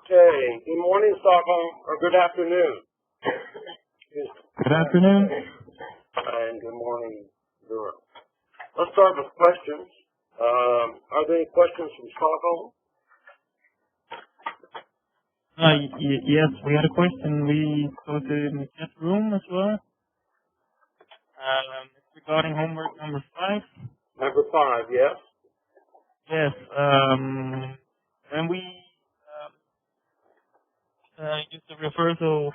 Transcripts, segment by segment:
Okay, good morning, Stockholm, or good afternoon. Good afternoon. And good morning, Europe. Let's start with questions. Are there any questions from Stockholm? Yes, we had a question. We posted in the chat room as well. It's regarding homework number 5. Number 5, yes. Yes. When we use the reversal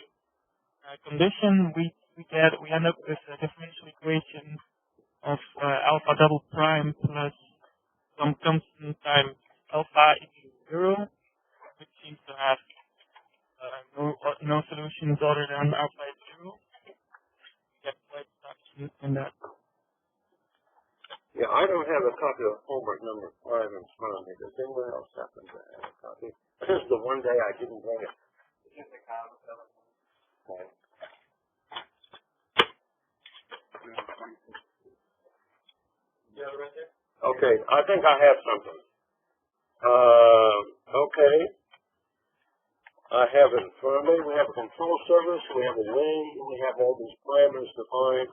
condition, we end up with a differential equation of alpha double prime plus some constant times alpha equals 0, which seems to have no solutions other than alpha is 0. Get quite stuck in that. Yeah, I don't have a copy of homework number 5 in front of me. Does anyone else happen to have a copy? This is the one day I didn't bring it. Okay. Okay, I think I have something. Okay. I have it in front of me. We have a control surface, we have a wing, we have all these parameters defined,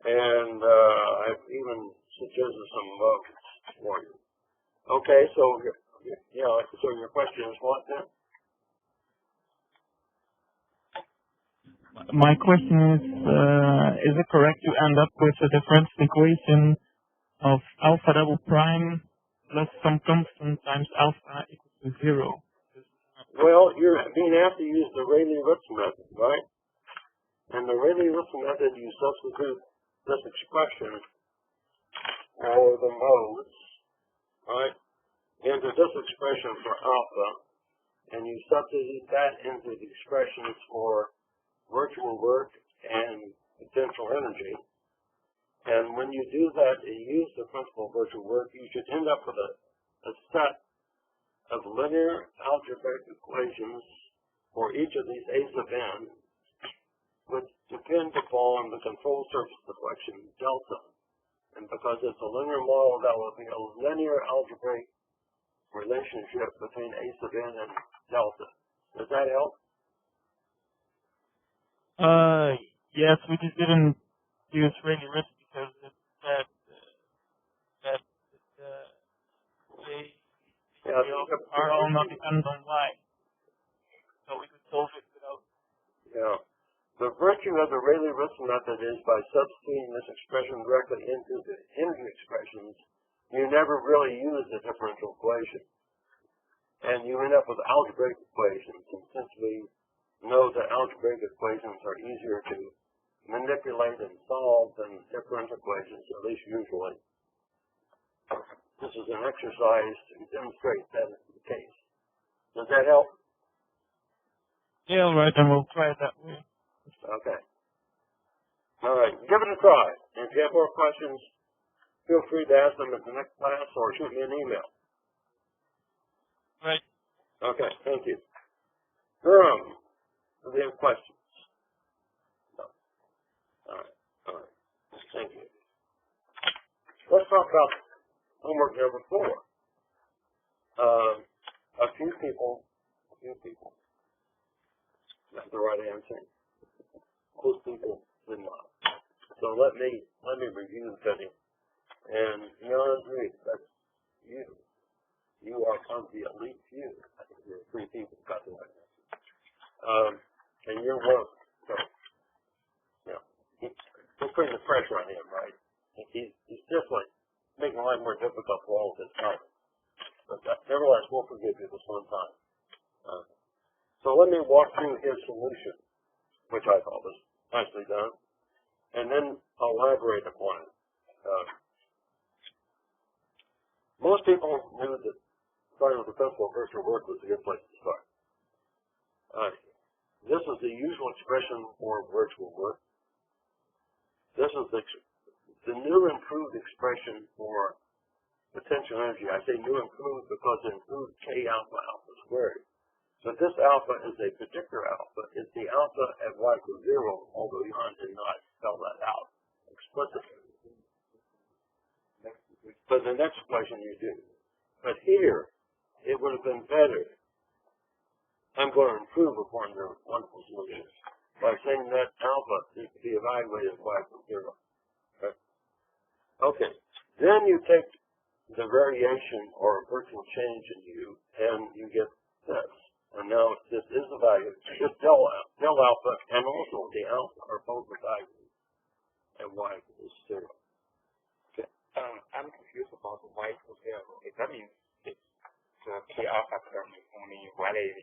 and I've even suggested some modes for you. Okay, so your question is what then? My question is it correct to end up with a differential equation of alpha double prime plus some constant times alpha equals to 0? Well, you're being asked to use the Rayleigh-Ritz method, right? And the Rayleigh-Ritz method, you substitute this expression for the modes, right, into this expression for alpha, and you substitute that into the expressions for virtual work and potential energy. And when you do that and use the principle of virtual work, you should end up with a set of linear algebraic equations for each of these a sub n, which depend upon the control surface deflection delta. And because it's a linear model, that will be a linear algebraic relationship between a sub n and delta. Does that help? Yes, we just didn't use Rayleigh-Ritz because it said that are all not dependent on y. So we could solve it without. Yeah. The virtue of the Rayleigh-Ritz method is by substituting this expression directly into the energy expressions, you never really use the differential equation. And you end up with algebraic equations. And since we know that algebraic equations are easier to manipulate and solve than differential equations, at least usually, this is an exercise to demonstrate that is the case. Does that help? Yeah, all right, then we'll try it that way. Okay. All right, give it a try. And if you have more questions, feel free to ask them at the next class or shoot me an email. Right. Okay, thank you. Durham, do we have questions? No. All right. Thank you. Let's talk about homework number 4. A few people got the right answer. Most people did not. So let me review the study. And beyond agree, that's you. You are of the elite few. I think there are 3 people who got the right answer. And you're one. So, we're putting the pressure on him, right? He's just like making life more difficult for all of his colleagues. But nevertheless, we'll forgive you this one time. So let me walk through his solution, which I thought was nicely done, and then elaborate upon it. Most people knew that starting with the principle of virtual work was a good place to start. This is the usual expression for virtual work. This is the new improved expression for potential energy. I say new improved because it includes k alpha squared. But this alpha is a particular alpha. It's the alpha at y equals 0, although Jan did not spell that out explicitly. But the next question you do. But here, it would have been better I'm going to improve upon their wonderful solution by saying that alpha is to be evaluated as y equals 0. Okay. Okay. Then you take the variation or virtual change in u, and you get this. And now this is the value. This del alpha and also the alpha are both evaluated at y equals 0. Okay. I'm confused about y equals 0. That means it's the k alpha term is only valid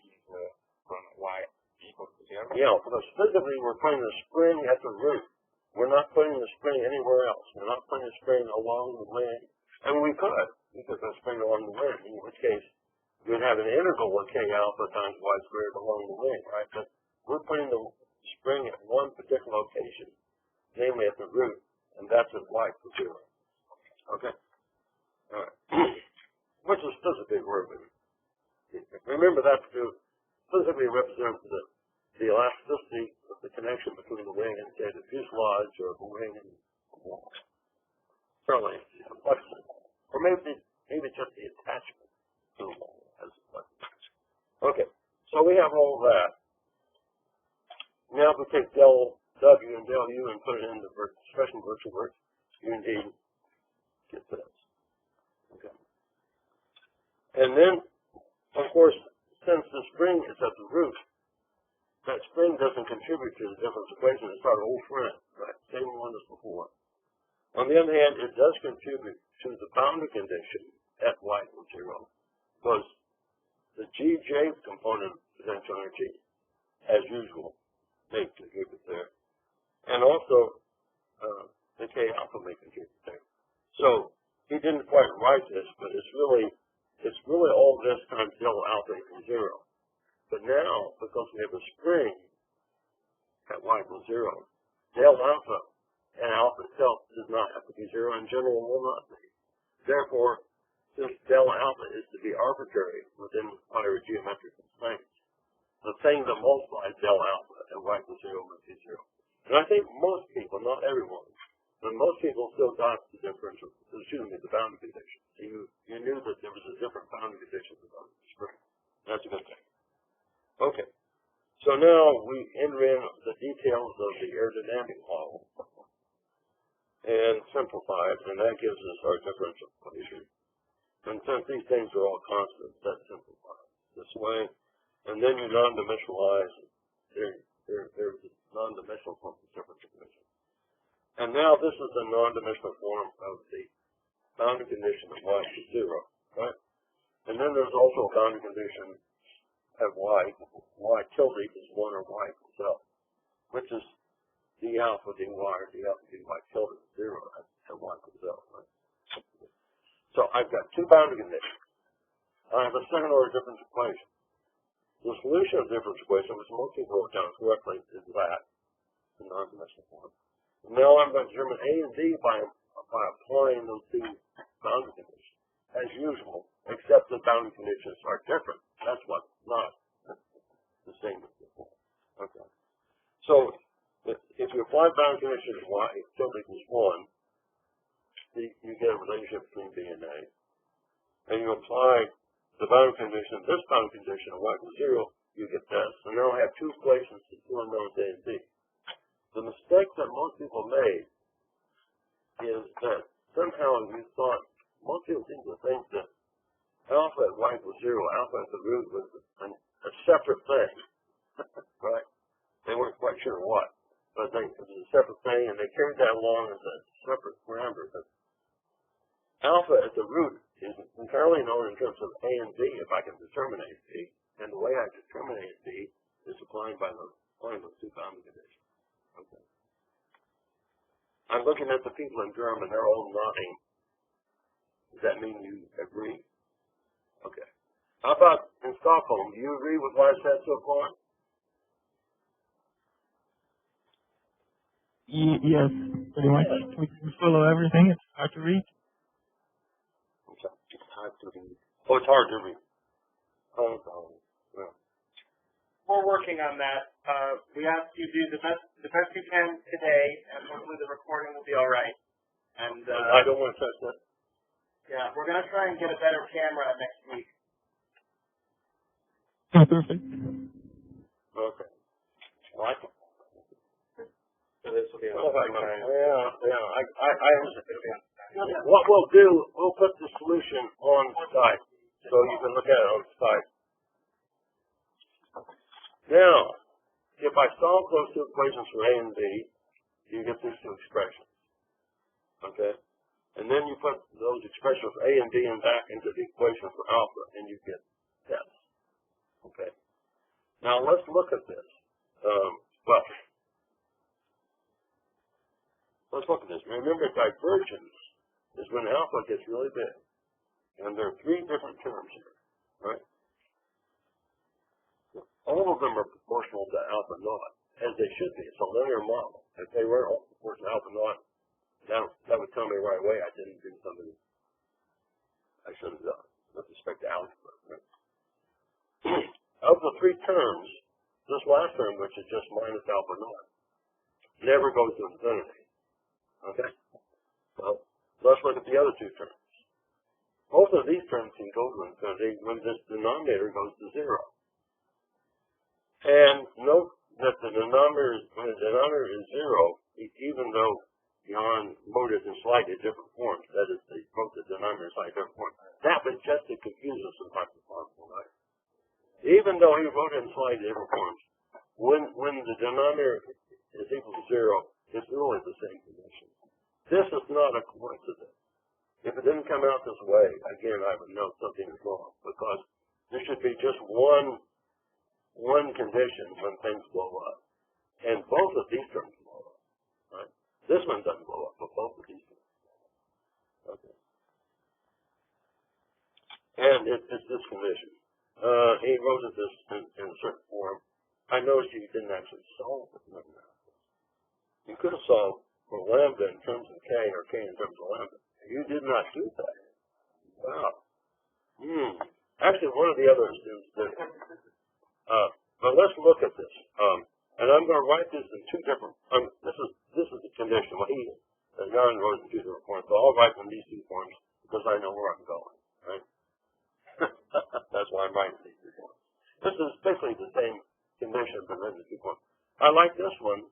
from y equals to 0? Yeah, because physically we're putting the spring at the root. We're not putting the spring anywhere else. We're not putting the spring along the wing. And we could put the spring along the wing, in which case we'd have an integral of k alpha times y squared along the wing, right? But we're putting the spring at one particular location, namely at the root, and that's at y equals 0. Okay? All right. Which is physically working. Remember that to physically represent the elasticity of the connection between the wing and, say, the fuselage, or the wing and the wall. Certainly, or maybe just the attachment to the wall as a Okay, so we have all that. Now if we take del W and del U and put it in the expression virtual work, you indeed get this. Okay. And then, of course, since the spring is at the root, that spring doesn't contribute to the difference equation. It's our old friend, right? Same one as before. On the other hand, it does contribute to the boundary condition at y equals 0, because the GJ component potential energy, as usual, may contribute there. And also, the K alpha may contribute there. So, he didn't quite write this, but it's really all this times del alpha equals 0. But now, because we have a spring at y equals 0, del alpha and alpha itself does not have to be 0, in general will not be. Therefore, since del alpha is to be arbitrary within higher geometric constraints, the thing that multiplies del alpha at y equals 0 must be 0. And I think most people, not everyone, but most people still got the differential, the boundary condition. You knew that there was a different boundary condition for the spring. That's a good thing. Okay. So now we enter in the details of the aerodynamic model and simplify it, and that gives us our differential equation. And since these things are all constants, that simplifies this way. And then you non-dimensionalize. There's a non-dimensional form of differential equation. And now this is the non-dimensional form of the boundary condition at y equals 0, right? And then there's also a boundary condition at y tilde equals 1 or y equals L, which is d alpha dy or d alpha dy tilde is 0 at y equals L, right? So I've got two boundary conditions. I have a second order difference equation. The solution of the difference equation, which most people wrote down correctly, is that, the non-dimensional form. Now I'm going to determine A and D by applying those two boundary conditions, as usual, except the boundary conditions are different. That's what's not the same as before. Okay. So if you apply boundary conditions y tilde equals 1, you get a relationship between B and A. And you apply the boundary condition, this boundary condition of y equals 0, you get this. So now I have two equations to two unknowns A and B. The mistake that most people made is that somehow you thought, most people seem to think that alpha at y equals 0, alpha at the root was a separate thing, right? They weren't quite sure what, but it was a separate thing, and they carried that along as a separate parameter. But alpha at the root is entirely known in terms of A and B if I can determine A and B, and the way I determine A and B is applying those two boundary conditions. Okay. I'm looking at the people in German, they're all nodding. Does that mean you agree? Okay. How about in Stockholm? Do you agree with what I said so far? Yes, pretty much. We can follow everything. It's hard to read. Okay. It's hard to read. Oh, it's hard to read. Oh, yeah. We're working on that. We ask you to do the best you can today, and hopefully the recording will be all right. And I don't want to touch that. Yeah, we're going to try and get a better camera next week. Perfect. Okay. Like it? So this will be on Oh, time. What we'll do, we'll put the solution on Skype, so you can look at it on Skype. Now, if I solve those two equations for A and B, you get these two expressions. Okay? And then you put those expressions A and B and back into the equation for alpha, and you get S. Okay? Now, let's look at this. Well, let's look at this. Remember, divergence is when alpha gets really big. And there are three different terms here, right? All of them are proportional to alpha naught, as they should be. It's a linear model. If they were all proportional to alpha naught, that would tell me right away I didn't do something I should have done with respect to algebra. Right? Of the three terms, this last term, which is just minus alpha naught, never goes to infinity. Okay? Well, let's look at the other two terms. Both of these terms can go to infinity when this denominator goes to 0. And note that when the denominator is 0, even though beyond wrote it in slightly different forms, that is, they wrote the denominator in slightly different forms, that was just to confuse us as much as possible, right? Even though he wrote it in slightly different forms, when the denominator is equal to 0, it's really the same condition. This is not a coincidence. If it didn't come out this way, again, I would know something is wrong, because there should be just one condition when things blow up. And both of these terms blow up, right? This one doesn't blow up, but both of these terms. Okay. And it's this condition. He wrote it this in a certain form. I noticed you didn't actually solve it. You could have solved for lambda in terms of k or k in terms of lambda. You did not do that. Wow. Actually, one of the others is that, but let's look at this. And I'm going to write this in two different, this is the condition. Well, Jan wrote it in two different forms, so I'll write in these two forms because I know where I'm going, right? That's why I'm writing these two forms. This is basically the same condition, but in the two forms. I like this one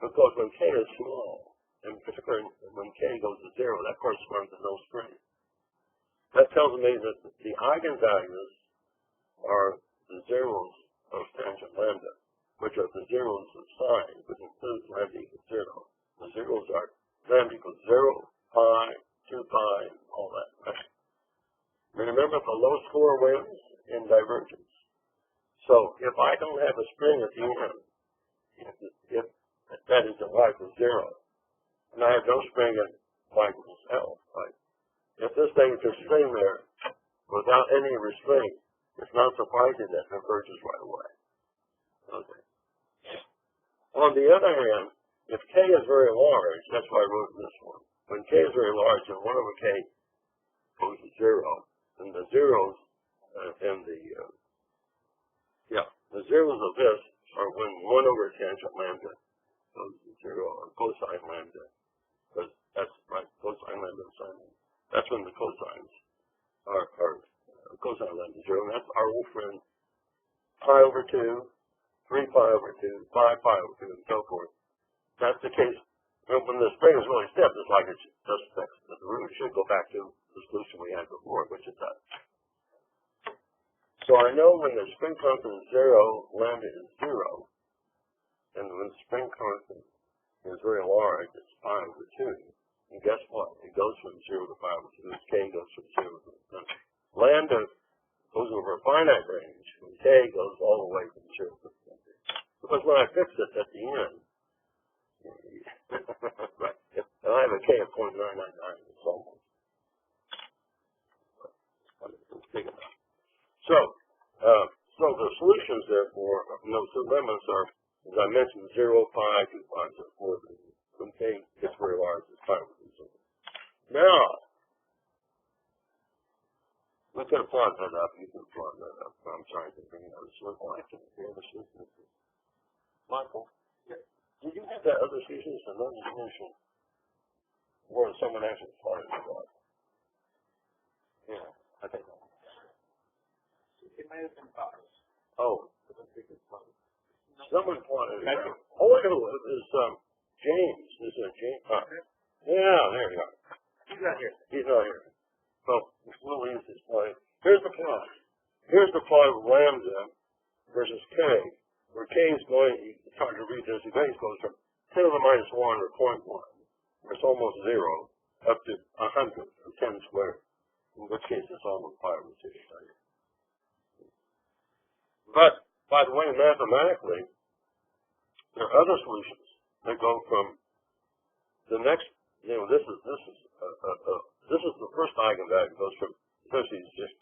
because when k is small, in particular when k goes to 0, that corresponds to no string. That tells me that the eigenvalues are the zeros of tangent lambda, which are the zeros of sine, which includes lambda equals 0. The zeros are lambda equals 0, pi, 2 pi, and all that, right? Remember, the low score wins in divergence. So if I don't have a string at the end, if that is at y equals 0, and I have no string at y equals L, right? If this thing is just string there without any restraint, it's not surprising that it converges right away. Okay. On the other hand, if k is very large, that's why I wrote this one. When k is very large and 1 over k goes to 0, then the zeros the zeros of this are when 1 over tangent lambda goes to 0, or cosine lambda, because that's right, cosine lambda and sine lambda. That's when the cosines are cosine lambda 0, and that's our old friend pi over 2, 3 pi over 2, 5 pi over 2, and so forth. That's the case when the spring is really stiff. It's like it's just fixed. The root should go back to the solution we had before, which it does. So I know when the spring constant is 0, lambda is 0, and when the spring constant is very large, it's pi over 2. And guess what? It goes from 0 to pi over 2. This k goes from 0 to infinity. Lambda goes over a finite range, and k goes all the way from 0 to infinity. Because when I fix it at the end, right, if I have a k of 0.999, it's almost big enough. So the solutions, therefore, the limits are, as I mentioned, 0, pi, 2 pi, and so forth. When k gets very large, it's pi over 2. Now, we can plot that up. You can plot that up. I'm sorry to bring out a circle. I can't hear the solution. Michael, did you have that other solution as another solution where someone actually plotted it up? Yeah, I think. It may have been boxed. Oh, someone pointed it out. Oh, I know, it was James. This is James. Yeah, there you are. He's not here. He's not here. So we'll use this plot. Here's the plot. Here's the plot of lambda versus k, where k is going, it's hard to read this, k goes from 10 to the minus 1 or 0.1, where it's almost 0, up to 100 or 10 squared, in which case it's almost 5 or 6. But, by the way, mathematically, there are other solutions that go from the next, you know, this is the first eigenvalue, goes from essentially just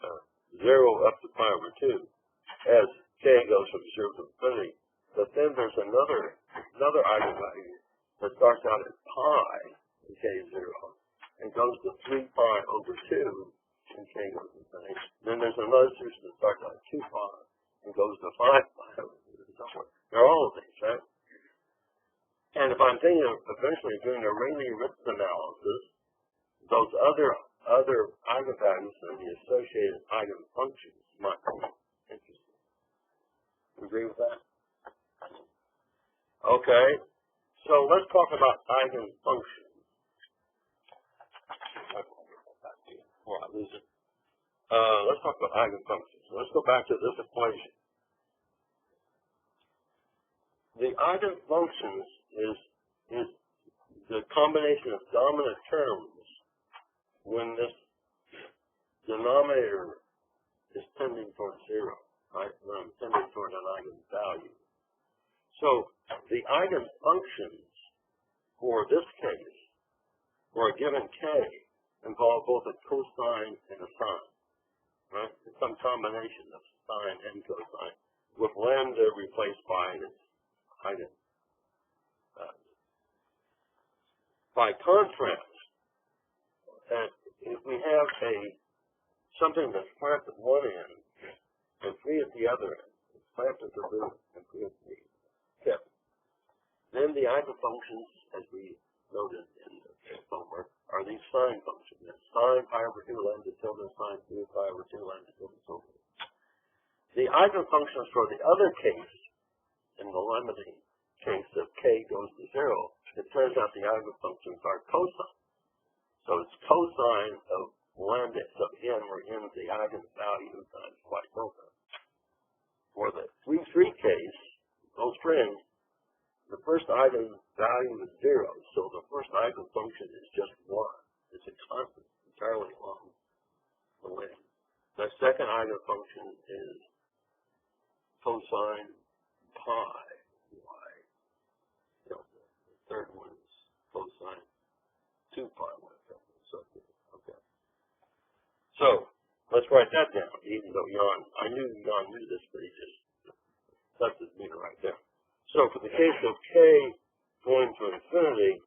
0 up to pi over 2, as k goes from 0 to infinity. But then there's another eigenvalue that starts out at pi in k is 0 and goes to 3 pi over 2 and k goes to infinity. Then there's another solution that starts out at 2 pi and goes to 5 pi over 2 and so forth. They're all of these, right? And if I'm thinking of eventually doing a Rayleigh-Ritz analysis, those other eigenvalues and the associated eigen functions might be interesting. Agree with that? Okay. So let's talk about eigen functions. Before I lose it. Let's talk about eigen functions. Let's go back to this equation. The eigen functions is the combination of dominant terms when this denominator is tending towards 0, right? When I'm tending toward an eigenvalue. So the eigen functions for this case, for a given k, involve both a cosine and a sine, right? It's some combination of sine and cosine, with lambda replaced by its eigen. By contrast, if we have something that's clamped at one end and free at the other end, it's clamped at the root and free at the tip, then the eigenfunctions, as we noted in the homework, are these sine functions. That's sine pi over 2 lambda tilde sine 2 pi over 2 lambda tilde so forth. The eigenfunctions for the other case, in the limiting case of k goes to 0, it turns out the eigenfunctions are cosine. So it's cosine of lambda. So again, we're in the eigenvalue times quite cosine. For the 3-3 case, those strings, the first eigenvalue is 0. So the first eigenfunction is just 1. It's a constant entirely along the length. The second eigenfunction is cosine pi y. The third one is cosine 2 pi y. Okay. So let's write that down, even though I knew Jan knew this, but he just left his meter right there. So for the case of k going to infinity,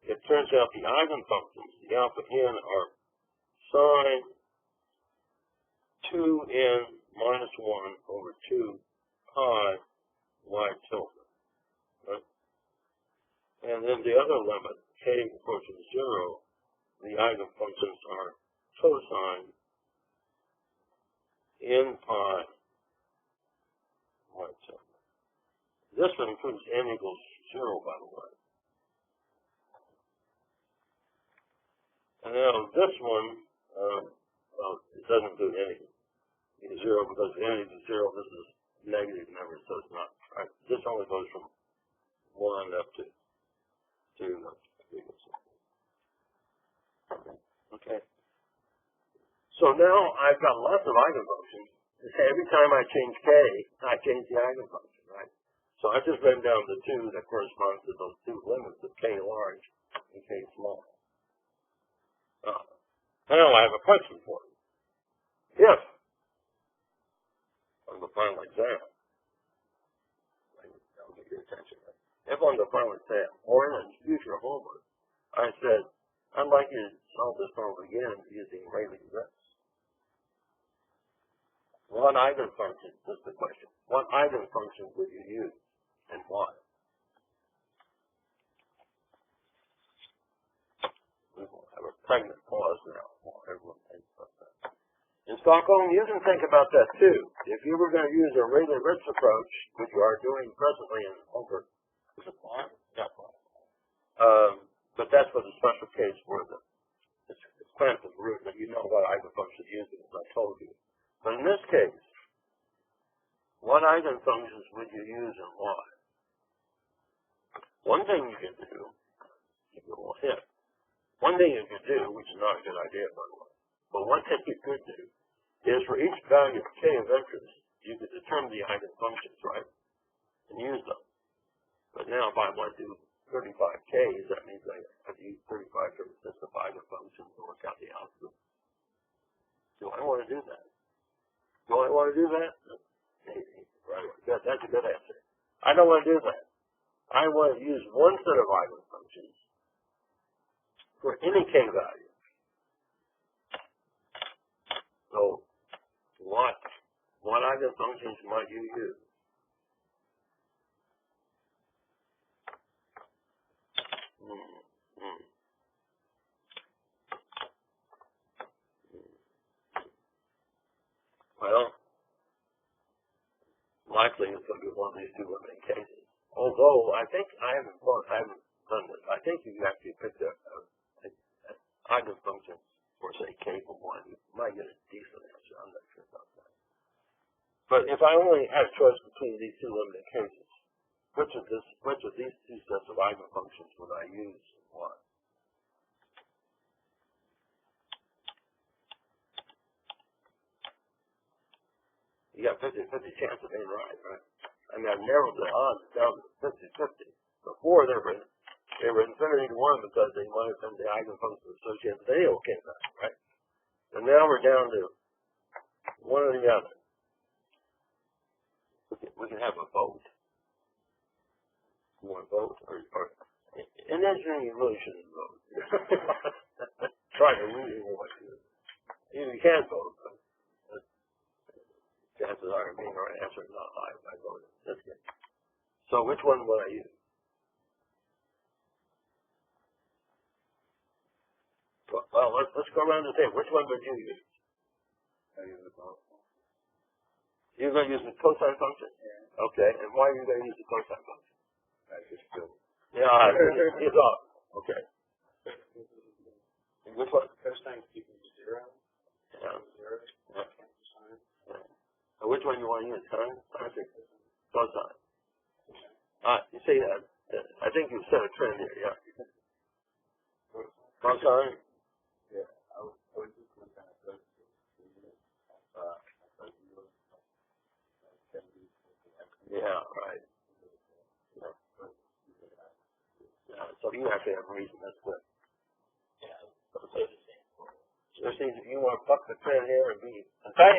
it turns out the eigenfunctions, the alpha n, are sine 2n minus 1 over 2 pi y tilde. Right? And then the other limit, k approaching 0, the eigenfunctions are cosine n pi y tilde. This one includes n equals 0, by the way. And now this one, it doesn't include n equals 0 because n equals 0, this is negative number, so it's not. Right? This only goes from 1 up to 2 up to 3 or something. Okay. So now I've got lots of eigenfunctions. Every time I change k, I change the eigenfunction, right? So I've just written down the 2 that corresponds to those 2 limits of k large and k small. Now I have a question for you. If, on the final exam, I'll get your attention, right? If on the final exam, or in a future homework, I said, I'd like you to solve this problem again using Rayleigh-Ritz. What eigenfunction, this is the question, what eigenfunction would you use and why? We will have a pregnant pause now while everyone thinks about that. In Stockholm, you can think about that too. If you were going to use a Rayleigh-Ritz approach, which you are doing presently in Hamburger, is it fine? Yeah, fine. But that's for the special case where it's clamped at the root, but you know what eigenfunction to use it, as I told you. But in this case, what eigenfunctions would you use and why? One thing you can do, one thing you could do, which is not a good idea, by the way, but one thing you could do is for each value of k of interest, you could determine the eigenfunctions, right? And use them. But now if I want to do 35k's, that means I have to use 35 different sets of eigenfunctions to work out the output. Do I want to do that? Do I want to do that? Maybe. Right. That's a good answer. I don't want to do that. I want to use one set of eigenfunctions for any k value. So, what eigenfunctions might you use? Well, likely it's going to be one of these two limiting cases. Although I think I haven't done this. I think you actually picked up an eigenfunction for say k from 1. You might get a decent answer. I'm not sure about that. But if I only had a choice between these two limiting cases, which of these two sets of eigenfunctions would I use and why? You got 50-50 chance of being right? I mean, I've narrowed the odds down to 50-50. Before they were infinity to 1 because they might have been the eigenfunctions associated with any OK value, right? And now we're down to one or the other. We can have a vote. You want to vote? Or in engineering, you really shouldn't vote. Try to really avoid it. You can vote, but chances are being the right answer is not high if I voted. That's good. So which one would I use? Well, let's go around the table. Which one would you use? I use the cosine. You're going to use the cosine function? Yeah. Okay, and why are you going to use the cosine function? I just do. Yeah, it's off. Okay. And which one? Cosine is equal to 0. Yeah. 0. Yeah. So which one you want to use? Sine? Cosine. You see that? I think you've set a trend here, yeah. Cosine? Yeah. I would do cosine. Yeah, right. Yeah, so you actually have a reason. That's good. Yeah. So if you want to fuck the trend here and be... Okay.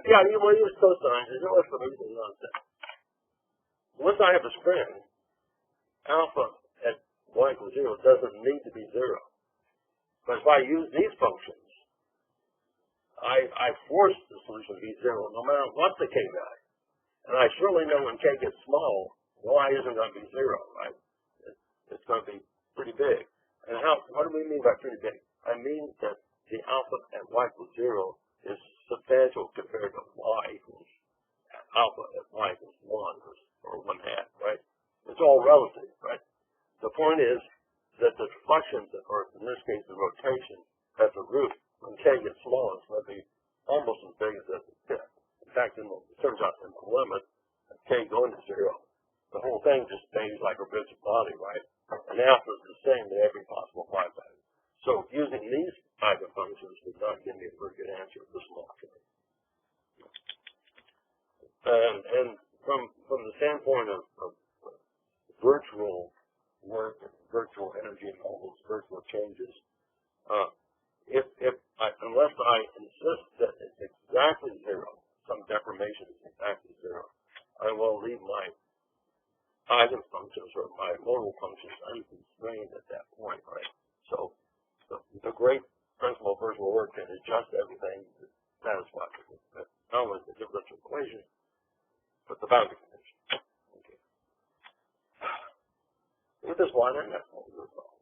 Yeah, you want to use cosine. There's no explanation nonsense. Once I have a spring, alpha at y equals 0 doesn't need to be 0. But if I use these functions, I force the solution to be 0 no matter what the k value. And I surely know when k gets small, y isn't going to be 0, right? It's going to be pretty big. And what do we mean by pretty big? I mean that the alpha at y equals 0 is substantial compared to y equals alpha at y equals 1 or 1/2, right? It's all relative, right? The point is that the deflections, or in this case the rotation, at the root, when k gets small, it's going to be almost as big as at the tip. In fact, it turns out in the limit, k going to 0, the whole thing just behaves like a rigid body, right? And alpha is the same to every possible y value. So using these eigenfunctions would not give me a very good answer for small k. And from the standpoint of virtual work and virtual energy and all those virtual changes, unless I insist that it's exactly 0, some deformation is exactly 0, I will leave my eigenfunctions or my modal functions unconstrained at that point, right? So the great principle of virtual work can adjust everything to satisfy not only the differential equation, but the boundary condition. Okay. With this one, and that's what we're going to solve.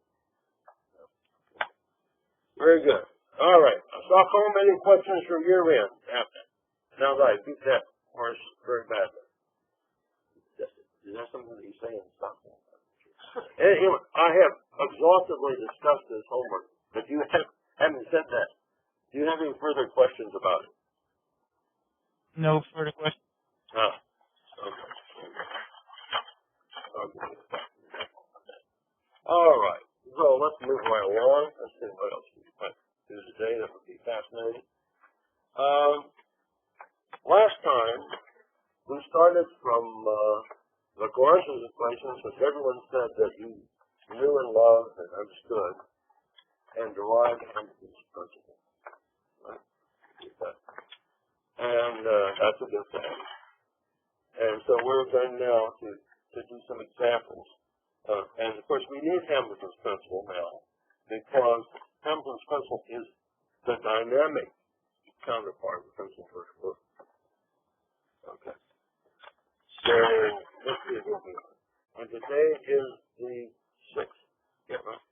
Very good. All right. home, any questions from your end? Now that I beat that horse very badly. Is that something that you say in something? Anyway, I have exhaustively discussed this homework, but you haven't said that. Do you have any further questions about it? No further questions. Ah, okay. All right. So let's move right along. Let's see what else we can do today. That would be fascinating. Last time we started from Lagrange's equations, which everyone said that you knew and loved and understood, and derived Hamburger's principle. Right? And that's a good thing. And so we're going now to do some examples. And of course, we need Hamburger's principle now because Hamburger's principle is the dynamic counterpart of the principle of first order. Okay. So let's see what we are. And today is the 6th. Yeah, right?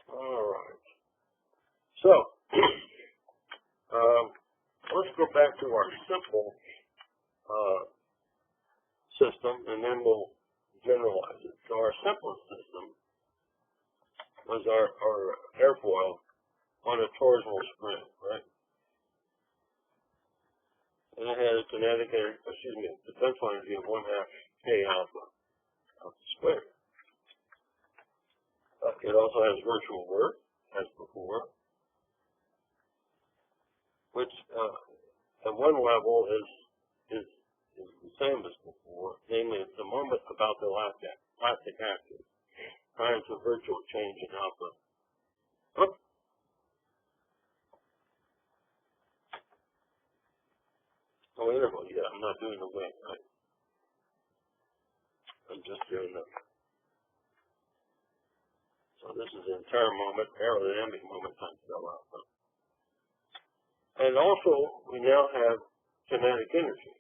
All right. So let's go back to our simple system, and then we'll generalize it. So our simplest system was our airfoil on a torsional spring, right? And it had a potential energy of 1/2 K alpha squared. It also has virtual work, as before, which at one level is the same as before, namely it's the moment about the elastic axis times the virtual change in alpha. Oops. Oh, interval, yeah, I'm not doing the wing, right? I'm just doing the. So this is the entire moment, aerodynamic moment times del alpha. And also, we now have kinetic energy.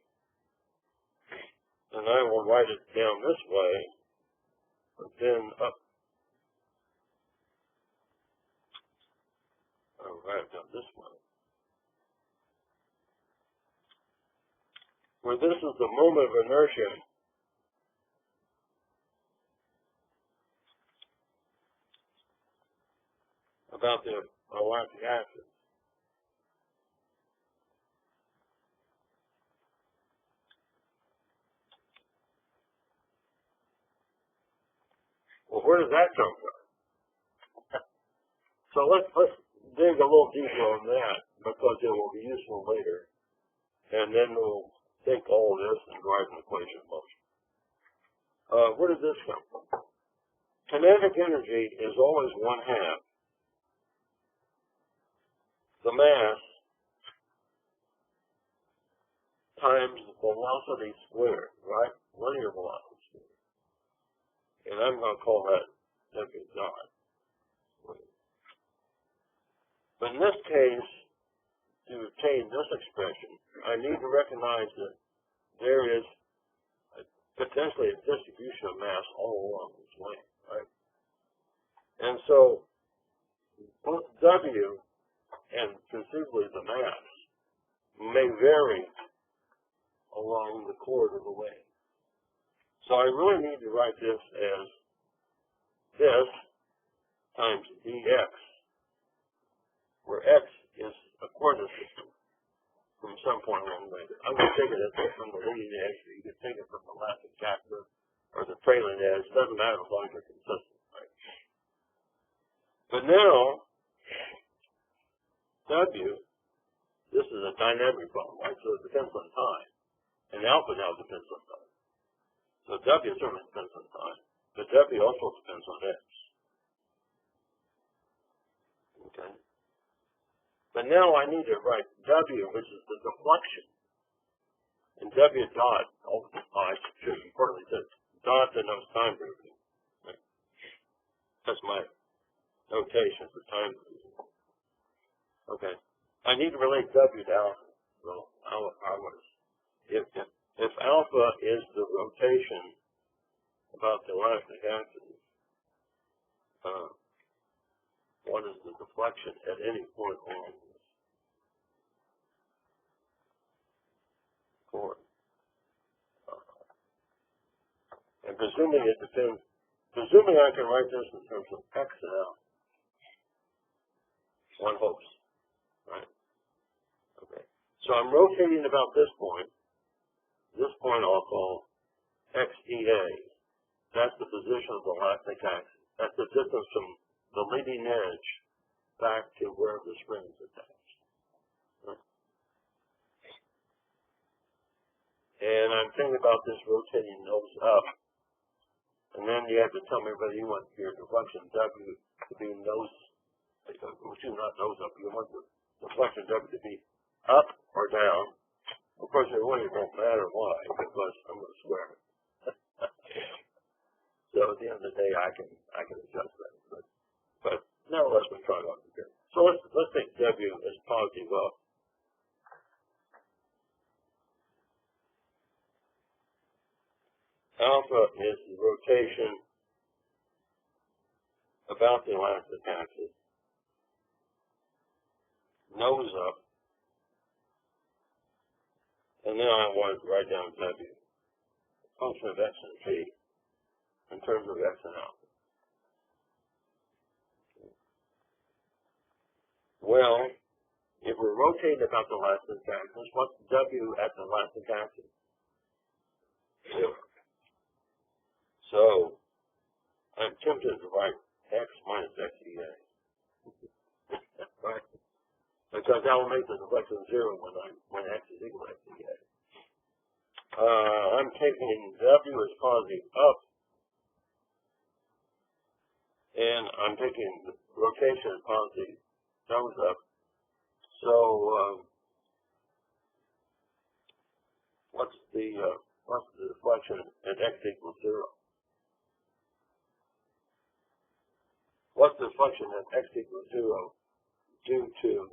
And I will write it down this way, but then up. I'll write it down this way. Where this is the moment of inertia about the elastic axis. Well, where does that come from? So let's dig a little deeper on that because it will be useful later. And then we'll take all of this and drive an equation of motion. Where did this come from? Kinetic energy is always 1/2 the mass times the velocity squared, right? Linear velocity squared. And I'm going to call that W dot. But in this case, to obtain this expression, I need to recognize that there is potentially a distribution of mass all along this length, right? And so both W and conceivably the mass may vary along the chord of the wave. So I really need to write this as this times dx, where x is a coordinate system from some point along the way. I'm going to take it from the leading edge, but you can take it from the elastic chapter or the trailing edge. It doesn't matter as long as they're consistent, right? But now, W, this is a dynamic problem, right? So it depends on time. And alpha now depends on time. So W certainly depends on time. But W also depends on X. Okay? But now I need to write W, which is the deflection. And W dot, I should importantly say, dot denotes time derivative. Right? That's my notation for time derivative. Okay. I need to relate W to alpha. Well, if alpha is the rotation about the elastic axis, what is the deflection at any point along this chord. And presuming it depends, presuming I can write this in terms of x and l, one hopes, right? Okay. So I'm rotating about this point. This point I'll call XEA. That's the position of the elastic axis. That's the distance from the leading edge back to where the spring is attached. Right? And I'm thinking about this rotating nose up. And then you have to tell me whether you want your deflection W to be nose, not nose up, you want the deflection W to be up or down. Of course, it really won't matter why, because I'm going to square it. So at the end of the day, I can adjust that. But nevertheless, we try it out here. So let's take W as positive up. Alpha is the rotation about the elastic axis, nose up, and then I want to write down W, function of x and t, in terms of x and alpha. Well, if we're rotating about the elastic axis, what's W at the elastic axis? 0. So, I'm tempted to write x minus XEA. Right? Because that will make the deflection 0 when x is equal to XEA. I'm taking W as positive up, and I'm taking the rotation as positive nose up. So, what's the deflection at x equals 0? What's the deflection at x equals 0 due to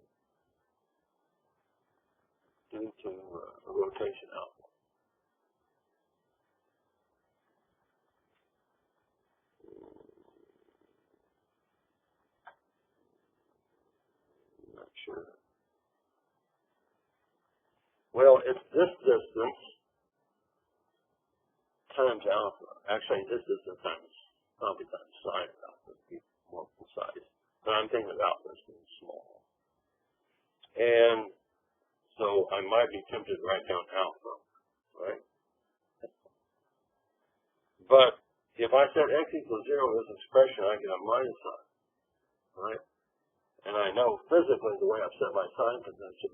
a rotation alpha? Not sure. Well, it's this distance times alpha. Actually, this distance times probably times sine alpha to be more precise. But I'm thinking of alpha as being small. And so I might be tempted to write down alpha, right? But if I set x equals 0 in this expression, I get a minus sign, right? And I know physically the way I've set my sign convention,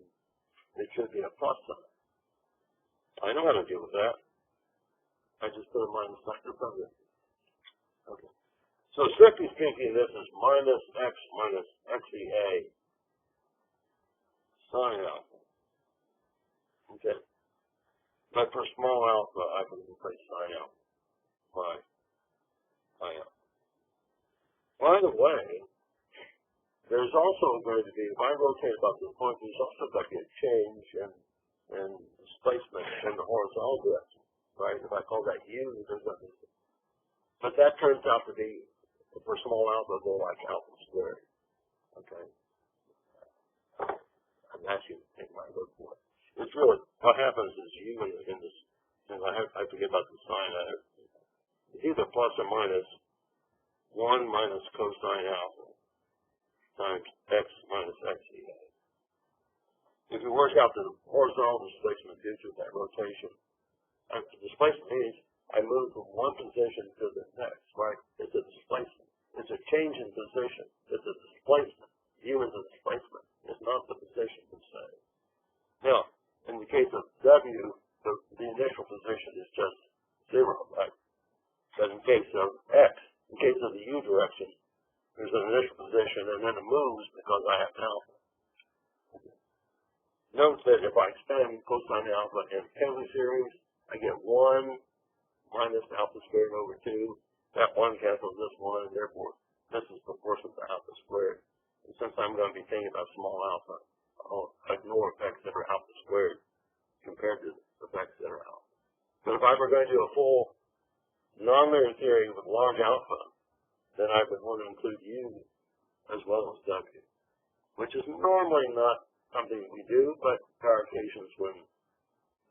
it should be a plus sign. I know how to deal with that. I just put a minus sign in front of it. Okay. So strictly speaking, this is minus x minus XEA sine alpha. Okay. But for small alpha, I can replace sine alpha by alpha. By the way, there's also going to be, if I rotate about this point, there's also going to be a change in displacement in the horizontal direction, right? If I call that U, there's nothing. But that turns out to be, for small alpha, more like alpha squared. Okay? I'm asking you to take my word for it. It's really, what happens is U in this, and I forget about the sign, it's either plus or minus 1 minus cosine alpha times x minus XEA. If you work out the horizontal displacement due to that rotation, the displacement means I move from one position to the next, right? It's a displacement. It's a change in position. It's a displacement. U is a displacement. It's not the position per se. Now, in the case of W, the initial position is just 0, right? But in case of X, in case of the U direction, there's an initial position and then it moves because I have an alpha. Note that if I expand cosine alpha in Taylor series, I get 1 minus alpha squared over 2. That 1 cancels this 1, and therefore this is proportional to alpha squared. And since I'm going to be thinking about small alpha, I'll ignore effects that are alpha squared compared to effects that are alpha. But if I were going to do a full nonlinear theory with large alpha, then then I would want to include U as well as W, which is normally not something we do, but there are occasions when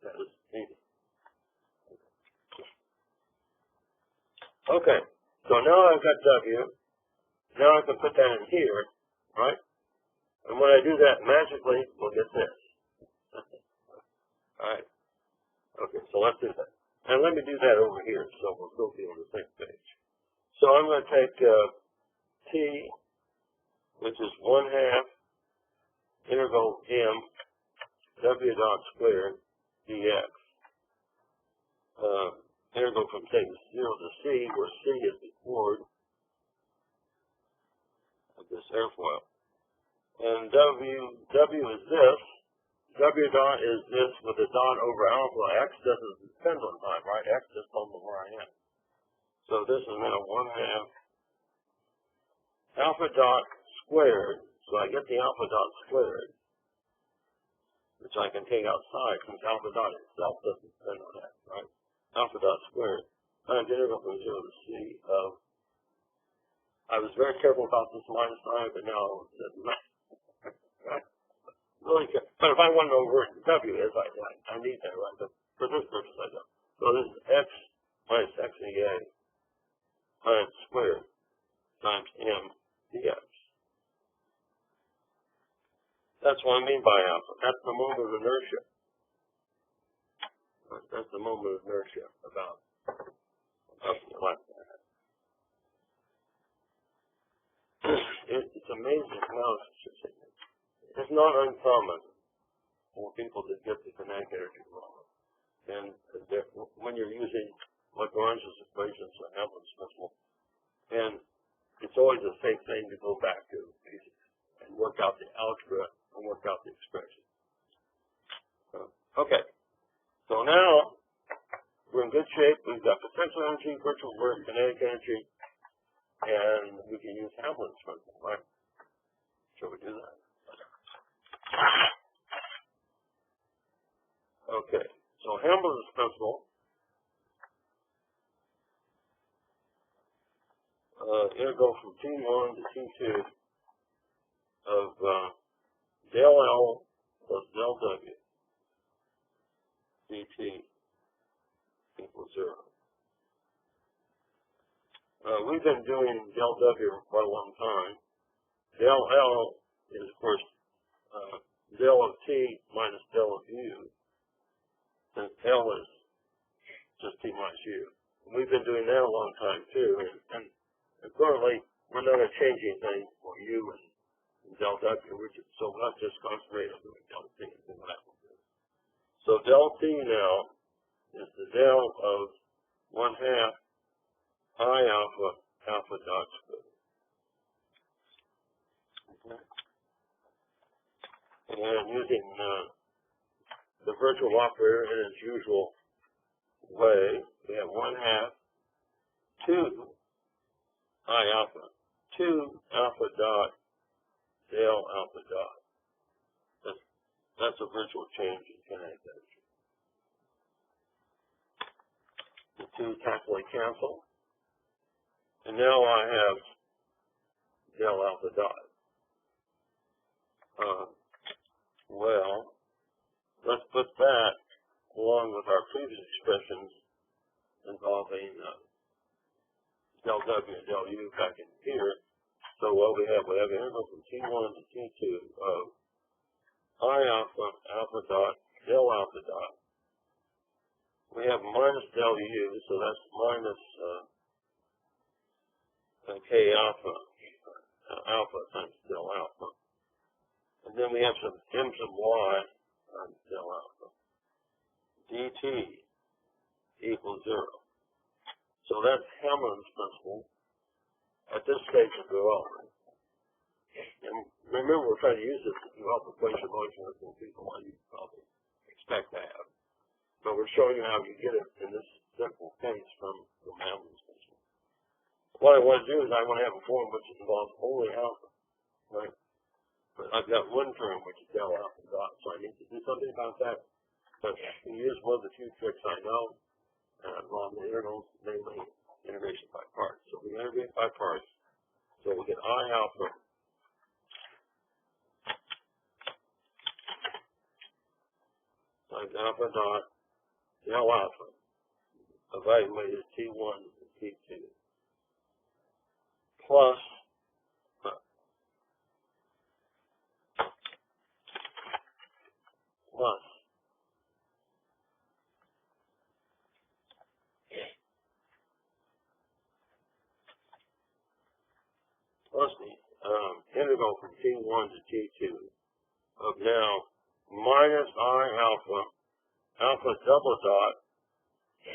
that is needed. Okay, so now I've got W. Now I can put that in here, right? And when I do that, magically, we'll get this. All right. Okay, so let's do that. And let me do that over here, so we'll still be on the same page. So I'm going to take T, which is 1/2 integral M W dot squared dx. Integral from say 0 to C, where C is the chord of this airfoil. And W is this. W dot is this with a dot over alpha. X doesn't depend on time, right? X just tells me where I am. So this is now 1/2 alpha dot squared. So I get the alpha dot squared, which I can take outside since alpha dot itself doesn't depend on X, right? Alpha dot squared times integral from 0 to C of, I was very careful about this minus sign, but now it's right? Really good. But if I want to know where W is, I need that, right? But for this purpose, I don't. So this is X minus XEA times squared times M dx. That's what I mean by alpha. That's the moment of inertia. That's the moment of inertia about like that. It's amazing how it's not uncommon for people to get the kinetic energy wrong. And when you're using Lagrange's equations or Hamilton's principle, and it's always the same thing to go back to and work out the algebra and work out the expression. Okay, so now we're in good shape. We've got potential energy, virtual work, kinetic energy, and we can use Hamilton's principle, right? Shall we do that? Okay, so Hamilton's principle, integral from T1 to T2 of del L plus del W dt equals 0. We've been doing del W for quite a long time. Del L is, of course, del of T minus del of U, and L is just T minus U. And we've been doing that a long time, too, and currently, we're not going to change anything for U and del W, so we'll have to just concentrate on doing del T and see what that will do. So del T now is the del of 1/2 I alpha dot squared. Okay. And using the virtual operator in its usual way, we have 1/2 2 I alpha 2 alpha dot del alpha dot. That's a virtual change in kinetic energy. The two tactfully cancel. And now I have del alpha dot. Well, let's put that along with our previous expressions involving del W and del U back in here. So what we have integral from T1 to T2 of I alpha dot del alpha dot. We have minus del U, so that's minus K alpha times del alpha. And then we have some M sub Y times del alpha. dt equals 0. So that's Hamilton's principle at this stage of development. And remember, we're trying to use this to develop equation motion and people what you probably expect to have. But we're showing you how you get it in this simple case from Hamilton's principle. What I want to do is I want to have a form which involves only alpha, right? But I've got one term which is del alpha dot, so I need to do something about that. But we use one of the few tricks I know involving the integrals, namely integration by parts. So we integrate by parts. So we get I alpha times alpha dot del alpha evaluated T1 and T2 plus the integral from T1 to T2 of now minus I alpha, alpha double dot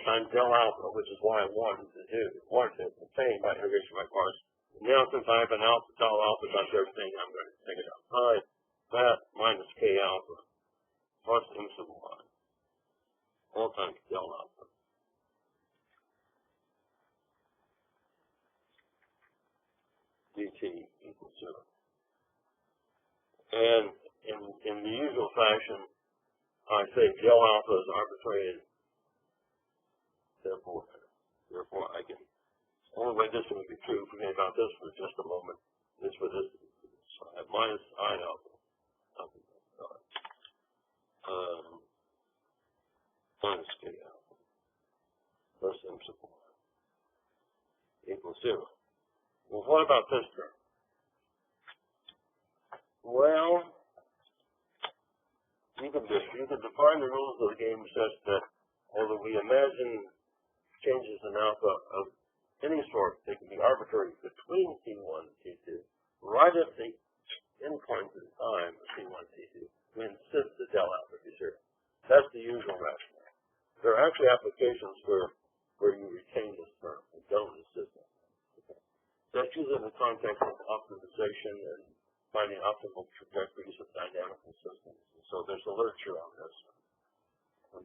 times del alpha, which is what I wanted to obtain by integration by parts. Now, since I have an alpha, del alpha times everything, I'm going to take it outside. That minus K alpha plus M sub y, all times del alpha. dt equals 0. And in the usual fashion, I say del alpha is arbitrary, therefore I can, the only way this would be true, forget about this for just a moment, is for this, so I have minus I alpha, minus K alpha, plus M sub y equals 0. Well, what about this term? Well, you can define the rules of the game such that although we imagine changes in alpha of any sort, they can be arbitrary between T1 and T2. Right at the endpoint in time of T1 and T2, we insist that del alpha be 0. That's the usual rationale. There are actually applications where you retain this term and don't insist on it. That's usually in the context of optimization and finding optimal trajectories of dynamical systems. And so there's a literature on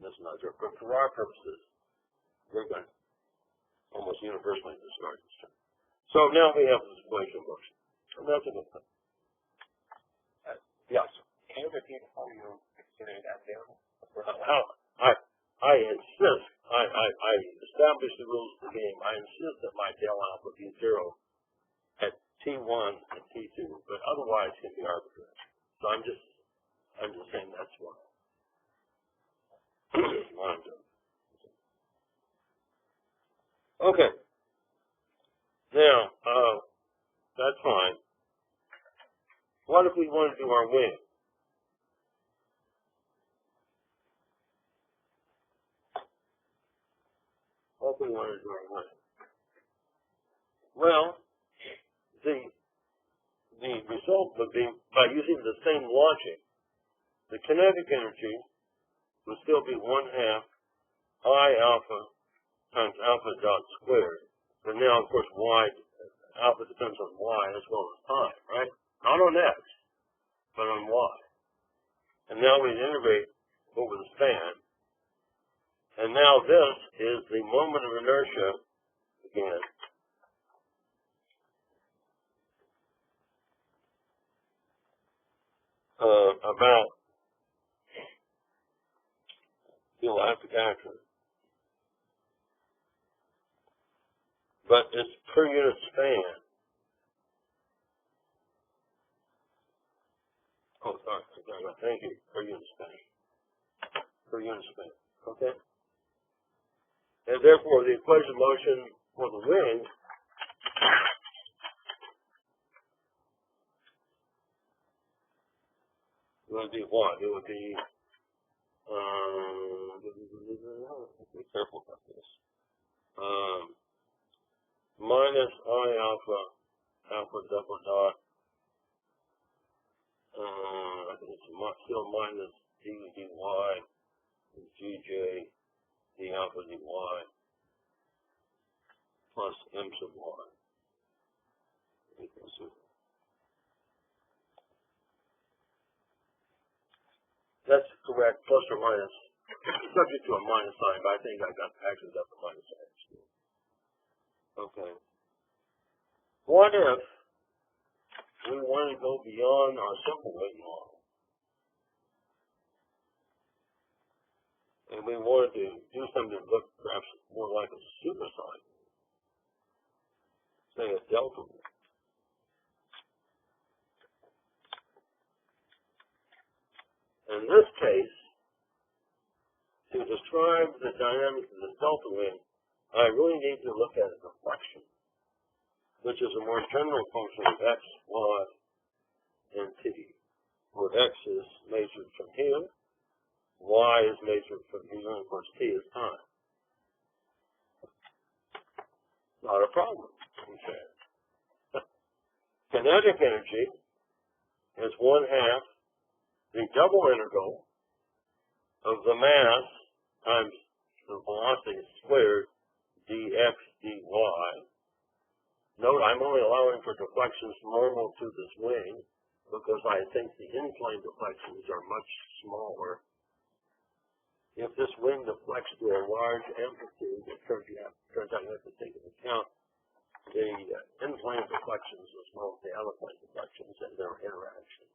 this measure. But for our purposes, we're going to almost universally discard this term. So now we have this equation motion. And that's a good thing. Yes. Can you repeat how you consider that variable? I insist, I establish the rules of the game. I insist that my del alpha be 0 at T1 and T2, but otherwise it can be arbitrary. So I'm just saying that's what I'm doing. Okay. Now, that's fine. What if we want to do our wing? What if we want to do our wing? Well, the result would be, by using the same logic, the kinetic energy would still be 1/2 I alpha times alpha dot squared. But now, of course, alpha depends on y as well as time, right? Not on x, but on y. And now we integrate over the span. And now this is the moment of inertia again. About the elastic action. But it's per unit span. Oh, sorry. Thank you. Per unit span. Per unit span. Okay? And therefore, the equation of motion for the wing would be what? It would be, be careful about this. Minus I alpha double dot, I think it's still minus d dy and gj d alpha dy plus m sub y equals 0. That's correct, plus or minus, subject to a minus sign, but I think I actually got the minus sign. Okay. What if we want to go beyond our simple wing model, and we wanted to do something that looked perhaps more like a supersonic, say a delta wing? In this case, to describe the dynamics of the delta wing, I really need to look at a deflection, which is a more general function of x, y, and t, where x is measured from here, y is measured from here, and of course t is time. Not a problem, okay. Kinetic energy is 1/2 the double integral of the mass times the velocity squared dx dy. Note I'm only allowing for deflections normal to this wing because I think the in-plane deflections are much smaller. If this wing deflects to a large amplitude, it turns out you have to take into account the in-plane deflections as well as the out-of-plane deflections and their interaction.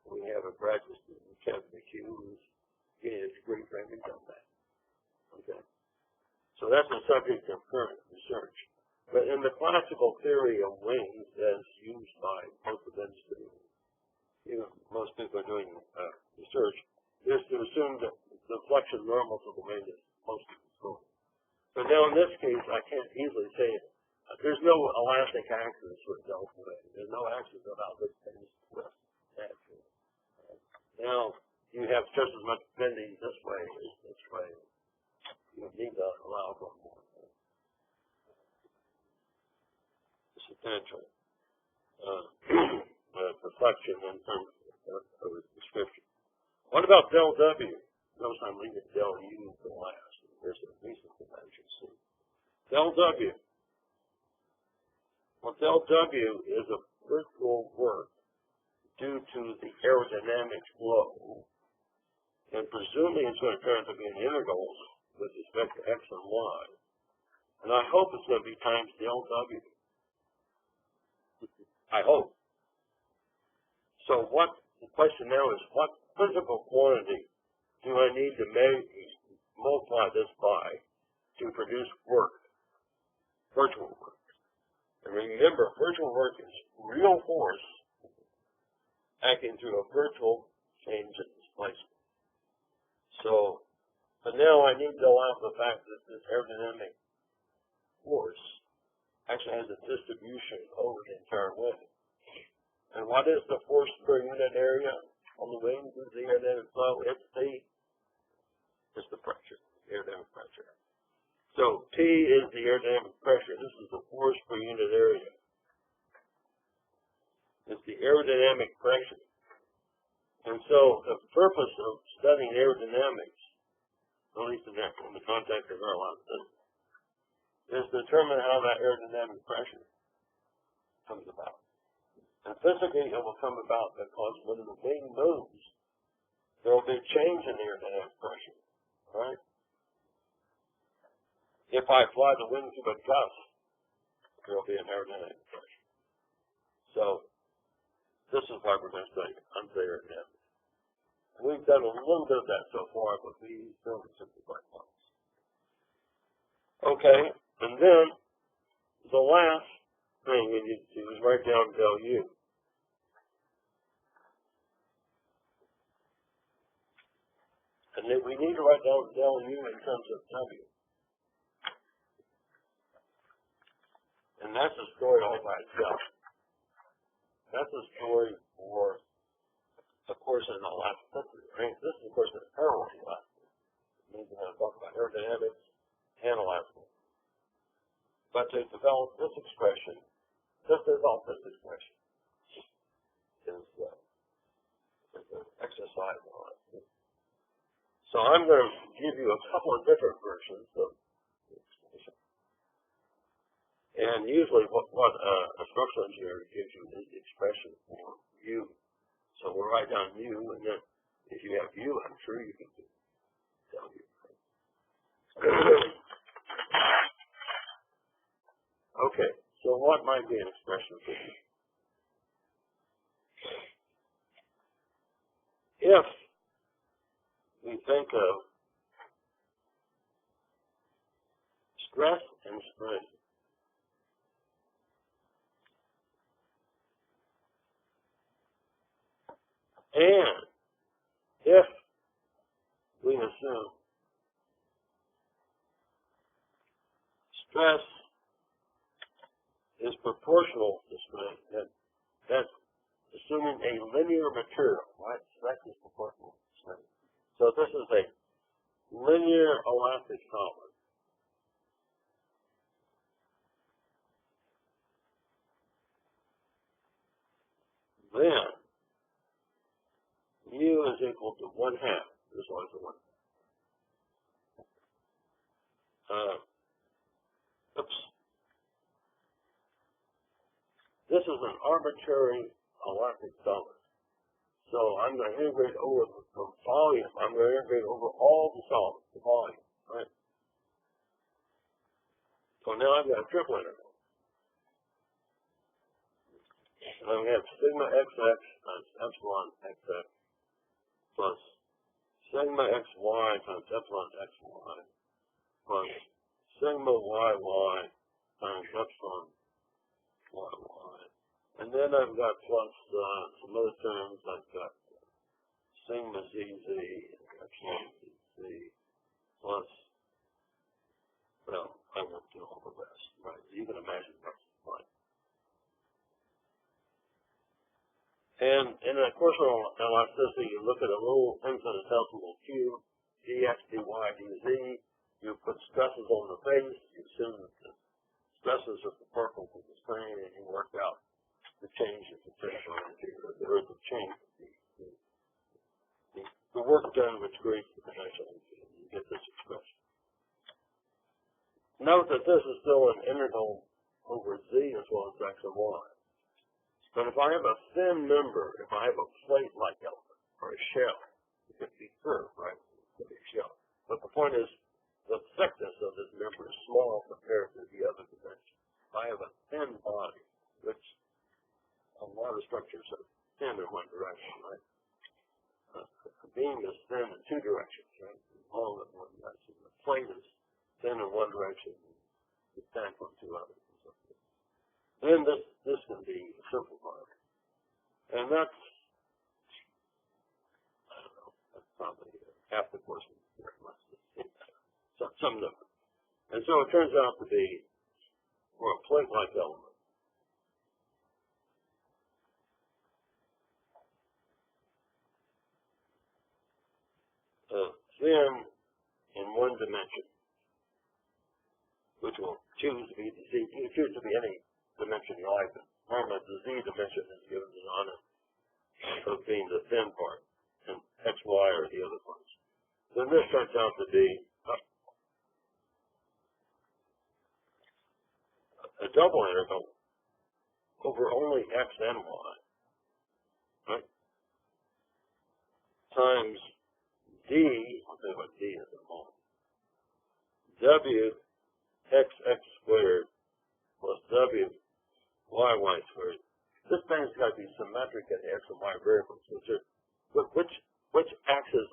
We have a graduate student, Kevin McHugh, who's getting a degree for having done that. Okay. So that's the subject of current research. But in the classical theory of wings, as used by most of them, most people are doing research, is to assume that the deflection normal to the wing is most of the scope. But now in this case, I can't easily say there's no elastic axis with delta wing. There's no axis about which things twist. Actually. Now you have just as much bending this way as this way. You need to allow for more substantial deflection in terms of its description. What about del W? Notice I'm leaving del U for last. There's a recent dimension C. Del W. Well, del W is a virtual work due to the aerodynamic flow, and presuming it's going to turn out to be an integral with respect to x and y, and I hope it's going to be times del W. I hope. So the question now is, what physical quantity do I need to multiply this by to produce work, virtual work? And remember, virtual work is real force acting through a virtual change in displacement. So, but now I need to allow for the fact that this aerodynamic force actually has a distribution over the entire wing. And what is the force per unit area on the wing due to the aerodynamic flow? It's the pressure, the aerodynamic pressure. So T is the aerodynamic pressure. This is the force per unit area. It's the aerodynamic pressure. And so the purpose of studying aerodynamics, at least in the context of aeroelasticity, is to determine how that aerodynamic pressure comes about. And physically, it will come about because when the wing moves, there will be a change in the aerodynamic pressure, right? If I fly the wing to a gust, there will be an aerodynamic pressure. So, this is why we're going to study aerodynamics. We've done a little bit of that so far, but we don't simply quite close. Okay, and then the last thing we need to do is write down del U. And then we need to write down del U in terms of W. And that's a story all by itself. That's a story for a course in elasticity. Right? This is, of course, an aeroelasticity. It means we're going to talk about aerodynamics and elasticity. But to develop this expression, is an exercise on it. So I'm going to give you a couple of different versions of the expression. And usually what a structural engineer gives you is the expression for U. So we'll write down U, and then if you have U, I'm sure you can tell U. Okay, so what might be an expression for U? If we think of stress and strain, and if we assume stress is proportional to strain, that's assuming a linear material, right? Stress is proportional to strain. So this is a linear elastic solid. Then mu is equal to 1/2. This one is a 1/2. This is an arbitrary elastic solid. So I'm going to integrate over the volume. I'm going to integrate over all the solids, the volume, right? So now I've got a triple integral. And we have sigma xx times epsilon xx plus sigma xy times epsilon xy plus sigma yy times epsilon yy. And then I've got plus some other terms. I've got sigma zz epsilon zz plus, well, I won't do all the rest, right? You can imagine that's fine. And in a equational elasticity, you look at a little infinitesimal cube, dx, dy, dz. You put stresses on the face. You assume that the stresses are proportional to the strain, and you work out the change in potential energy, or the change, the work done which creates the potential energy. You get this expression. Note that this is still an integral over z as well as x and y. But if I have a thin member, if I have a plate-like element, or a shell, it could be curved, right? It could be a shell. But the point is, the thickness of this member is small compared to the other dimensions. If I have a thin body, which a lot of structures are thin in one direction, right? A beam is thin in two directions, right? Long in one direction. The plate is thin in one direction, and thin in two others. Then this can be simplified. And that's, I don't know, that's probably half the course of some number. And so it turns out to be, for a plate-like element, thin in one dimension, which will choose to be the z, you can choose to be any dimension you like, but normally the z dimension is given the honor of being the thin part, and x, y are the other parts. Then this turns out to be a double integral over only x and y, right? Times d, I'll tell you what d is in a moment, w xx squared plus w y squared. This thing's got to be symmetric at x and y variables. Which axis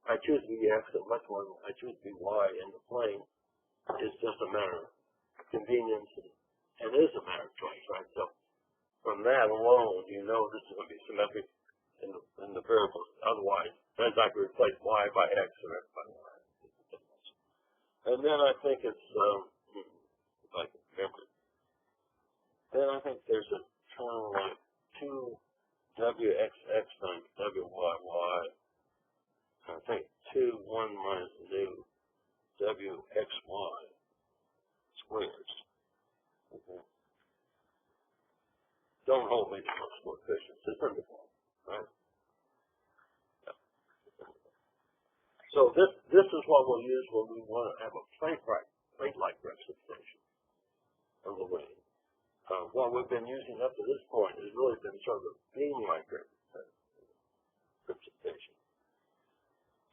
I choose to be x and which one I choose to be y in the plane is just a matter of convenience, and it is a matter of choice, right? So from that alone, you know this is going to be symmetric in the variables. Otherwise, then I could replace y by x or x by y. And then I think it's, if I can remember, then I think there's a term like 2wxx times wyy. I think 1 minus new wxy squares. Okay. Don't hold me to those coefficients. It's wonderful, right? Yeah. So this is what we'll use when we want to have a plate-like representation of the wave. What we've been using up to this point has really been sort of a beam-like representation.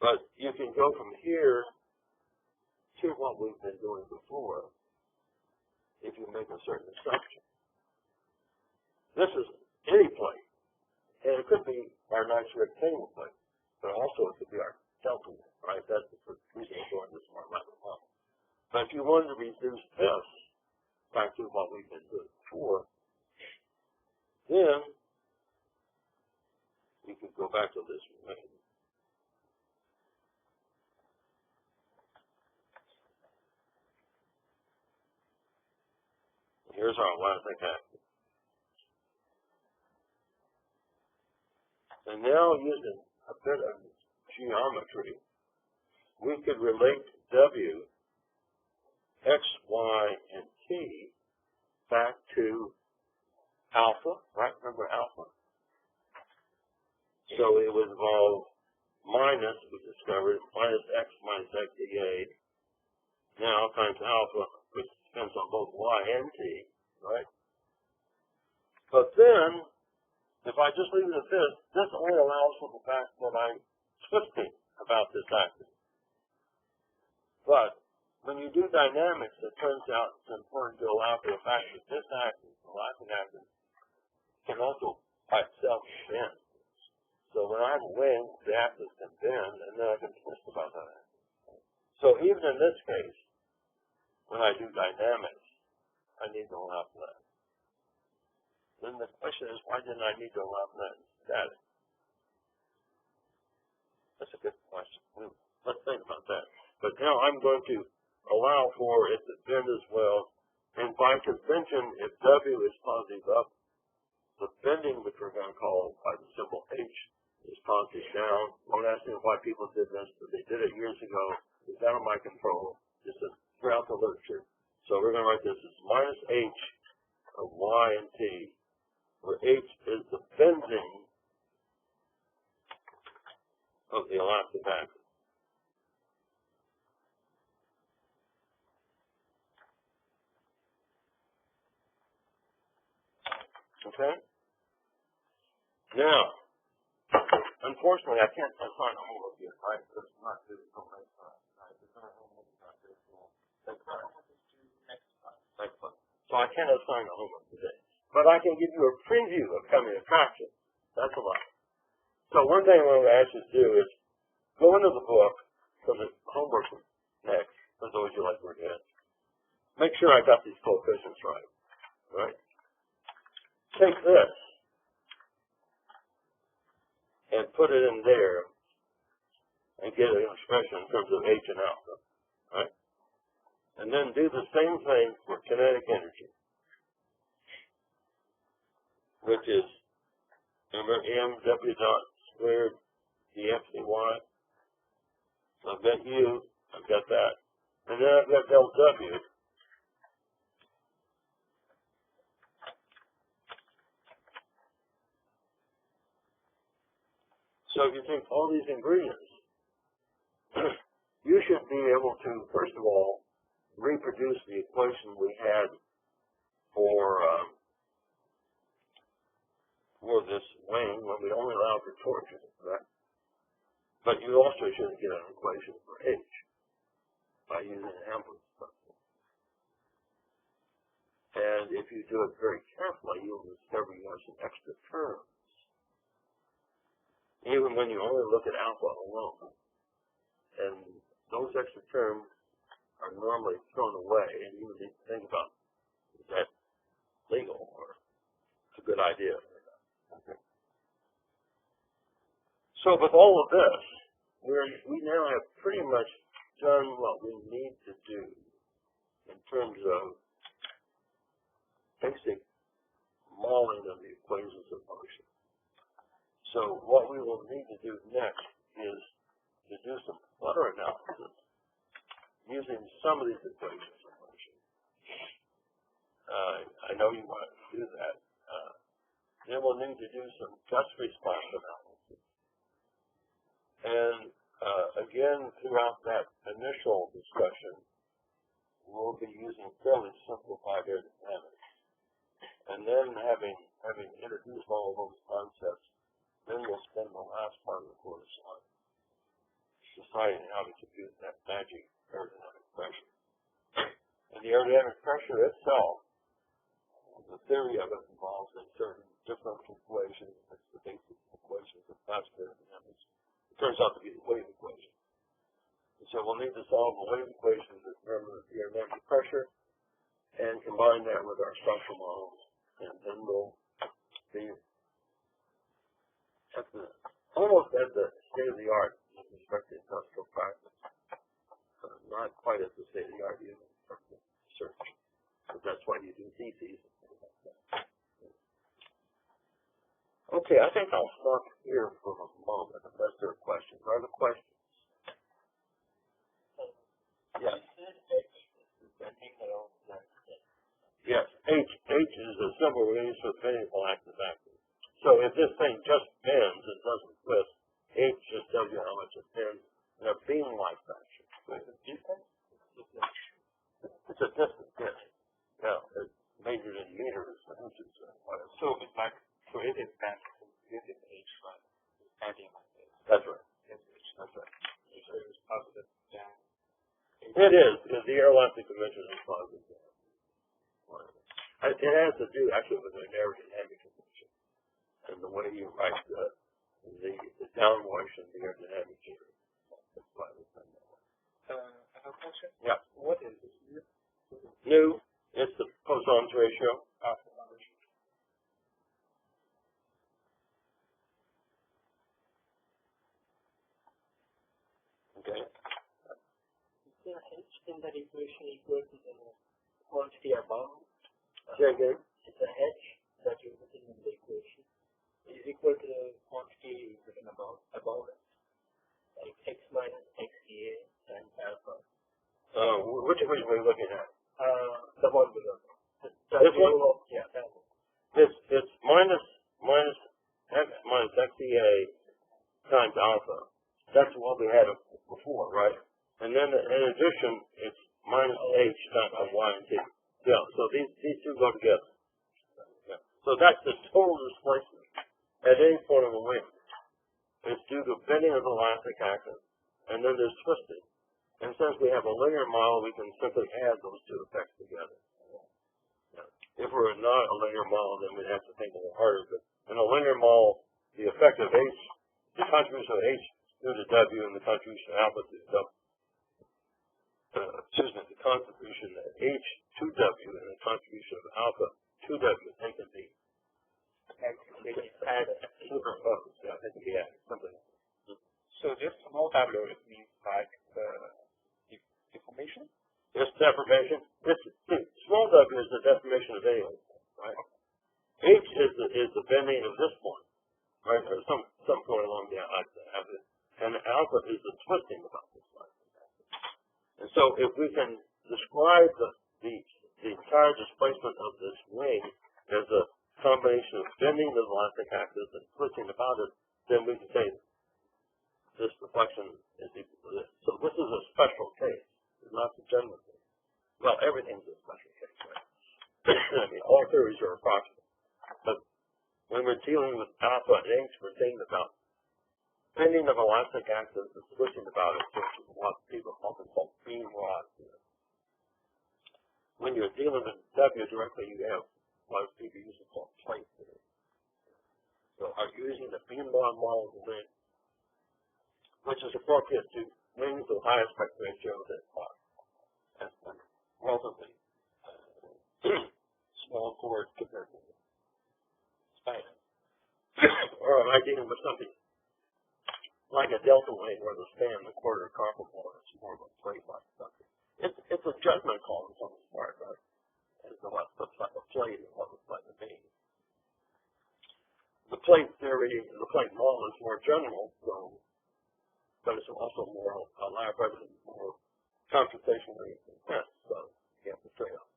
But you can go from here to what we've been doing before if you make a certain assumption. This is any plate, and it could be our nice rectangle plate, but also it could be our delta plate, right? That's the reason we're doing this more level model. But if you wanted to reduce this back to what we've been doing before, then you could go back to this way. Here's our elastic acid. And now, using a bit of geometry, we could relate W, X, Y, and T back to alpha, right? Remember alpha? So it would involve minus, we discovered, minus X minus XDA now times alpha, which depends on both Y and T, right? But then, if I just leave it at this only allows for the fact that I'm twisting about this axis. But when you do dynamics, it turns out it's important to allow for the fact that this axis, the elastic axis, can also by itself bend. So when I have a wing, the axis can bend, and then I can twist about that axis. So even in this case, when I do dynamics, I need to allow for that. Then the question is, why didn't I need to allow for that in static? That's a good question. Let's think about that. But now I'm going to allow for it to bend as well. And by convention, if W is positive up, the bending, which we're going to call by the symbol H, is positive down. Don't ask me why people did this, but they did it years ago. It's out of my control. This is throughout the literature. So we're going to write this as minus H of Y and T, where H is the bending of the elastic axis. Okay? Now, unfortunately, I can't assign a homework yet, right? Because it's not due until next time. Right? It's not a homework, it's not due until next time. Next time. So I can't assign a homework today. But I can give you a preview of coming attractions. That's a lot. So one thing I'm going to ask you to do is go into the book for the homework next, for those you like to work at. Make sure I got these coefficients right. Right? Take this and put it in there and get an expression in terms of H and alpha, right? And then do the same thing for kinetic energy, which is, remember, mW dot squared dFdy. I've got U, I've got that. And then I've got del W. So if you take all these ingredients, you should be able to, first of all, reproduce the equation we had for this wing when we only allow for torsion, right? But you also should get an equation for H by using Hamburger function. And if you do it very carefully, you'll discover you have some extra terms, even when you only look at alpha alone. And those extra terms are normally thrown away, and you need to think about, is that legal, or it's a good idea? Okay. So with all of this, we now have pretty much done what we need to do in terms of basic modeling of the equations of motion. So what we will need to do next is to do some flutter analysis using some of these equations of motion. I know you want to do that. Then we'll need to do some gust response analysis. And again, throughout that initial discussion, we'll be using fairly simplified aerodynamics. And then having introduced all of those concepts, then we'll spend the last part of the course on deciding how to compute that magic aerodynamic pressure. And the aerodynamic pressure itself, the theory of it involves inserting differential equations. That's the basic equations of classical aerodynamics. It turns out to be the wave equation. And so we'll need to solve the wave equation to determine the aerodynamic pressure and combine that with our structural models. And then we'll be almost at the state of the art with respect to industrial practice. Not quite at the state of the art even in terms of research. That's why you do theses. Okay, I think I'll stop here for a moment unless there are questions. Are there questions? Yes. Yes, H is a symbol we use for bending active active. So if this thing just bends and doesn't twist, H just tells you how much it bends in a beam-like fashion. It's a distance, yes. Yeah, it's measured in meters and inches. So it's like, so it is bent, this is H, but it's bending like this. That's right. That's right. So it's positive down. It is, because the aeroelastic dimension is positive. It has to do actually with the aerodynamic dimension and the way you write the downwash and the aerodynamic theory. That's why we find that one. I have a question. Yeah. What is this new? Nu, it's the Poisson's ratio. Okay. Is the H in that equation equal to the quantity above? Say again. Is the H that you're putting in the equation is equal to the quantity written above it? Like x minus xA times alpha. Which equation are we looking at? The one below. This one? Yeah, that one. It's minus x minus xea times alpha. That's what we had before, right? And then in addition, it's minus h times y and t. Yeah, so these two go together. Yeah. So that's the total displacement at any point of the wing. It's due to bending of the elastic axis, and then there's twisting. And since we have a linear model, we can simply add those two effects together. Yeah. If we're not a linear model, then we'd have to think a little harder. But in a linear model, the effect of h, the contribution of h due to w, and the contribution of alpha to w. The contribution of h to w and the contribution of alpha to w, they can be added. Superimposed. Yeah, they can be added. Something. So this small w, it means like deformation? It's deformation. Small w is the deformation of A, right? H is the bending of this point, right? Or some point along the axis. And alpha is the twisting about this line. And so if we can describe the entire displacement of this wing as a combination of bending the elastic axis and twisting about it, then we can say this deflection is equal to this. So this is a special case. It's not the general case. Well, everything's a special case, right? I mean, all theories are approximate. But when we're dealing with alpha and H, we're thinking about bending of elastic axis and twisting about it, which is what people often call beam rod theory. When you're dealing with W directly, you have what people used to call plate theory. So are you using the beam rod model of the wing, which is appropriate to wings with high aspect ratio that are relatively small chord compared to the span. Or am I dealing with something like a delta wing where the span and the chord are comparable, and it's more of a plate-like structure? It's a judgment call on someone's part, right? As to what looks like a plate and what looks like a beam. The plate theory, the plate model is more general, so, but it's also more elaborate and more computationally intense, so you have to trade off.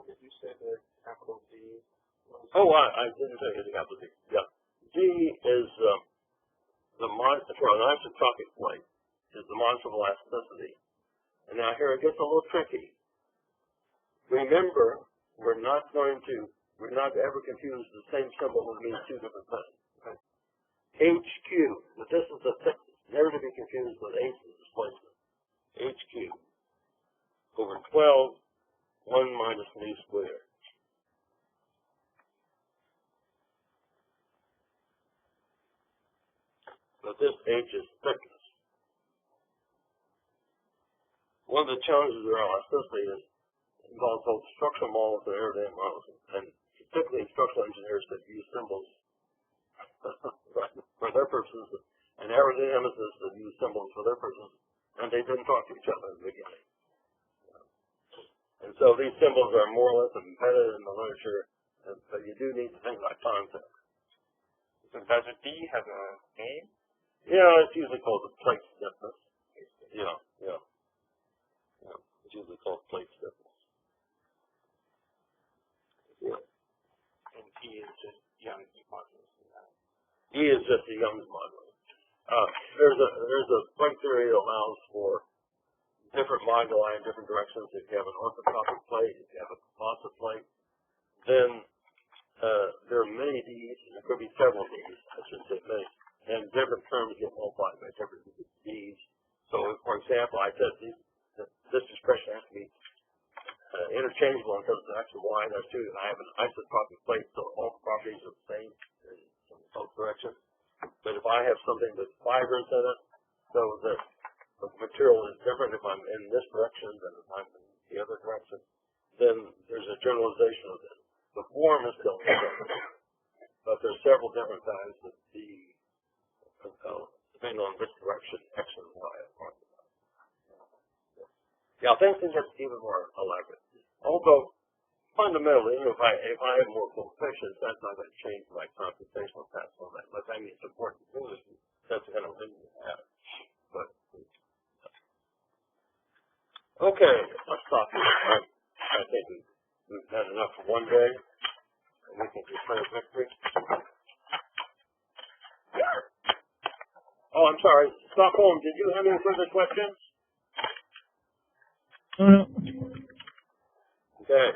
Did you say the capital D? Oh, I didn't say the capital D. Yeah. D is the monster for an isotropic plate, is the monster of elasticity. And now here it gets a little tricky. Remember, we're not ever confuse the same symbol that means two different things. Okay? HQ, but this is the thickness, never to be confused with H, the displacement. HQ over 12, 1 minus mu squared. But this H is thickness. One of the challenges of elasticity is involves both structural models and aerodynamic models, and particularly structural engineers that use symbols for their purposes, and aerodynamicists that use symbols for their purposes, and they didn't talk to each other in the beginning. So these symbols are more or less embedded in the literature, but you do need to think about concepts. So does D have a name? Yeah, it's usually called the plate stiffness. Yeah. It's usually called plate stiffness. Yeah. And T is just Young's modulus. E is just a Young's modulus. There's a plate theory that allows for different moduli in different directions. If you have an orthotropic plate, if you have a composite plate, then there are many D's, and there could be several D's, I should say many, and different terms get multiplied by different D's. So, for example, I said this expression has to be interchangeable in terms of X and Y. That's true, and I have an isotropic plate, so all properties are the same in both directions. But if I have something with fibers in it, so that the material is different if I'm in this direction than if I'm in the other direction, then there's a generalization of this. The form is still different, but there's several different kinds of D, depending on which direction X and Y are talking about. Yeah, things can get even more elaborate. Although, fundamentally, if I have more coefficients, that's not going to change my computational task on that. But I mean, it's important to do this. That's the kind of thing you have. But okay, let's stop here. I think we've had enough for one day, and we can declare victory. Oh, I'm sorry. Stockholm, did you have any further questions? No. Okay.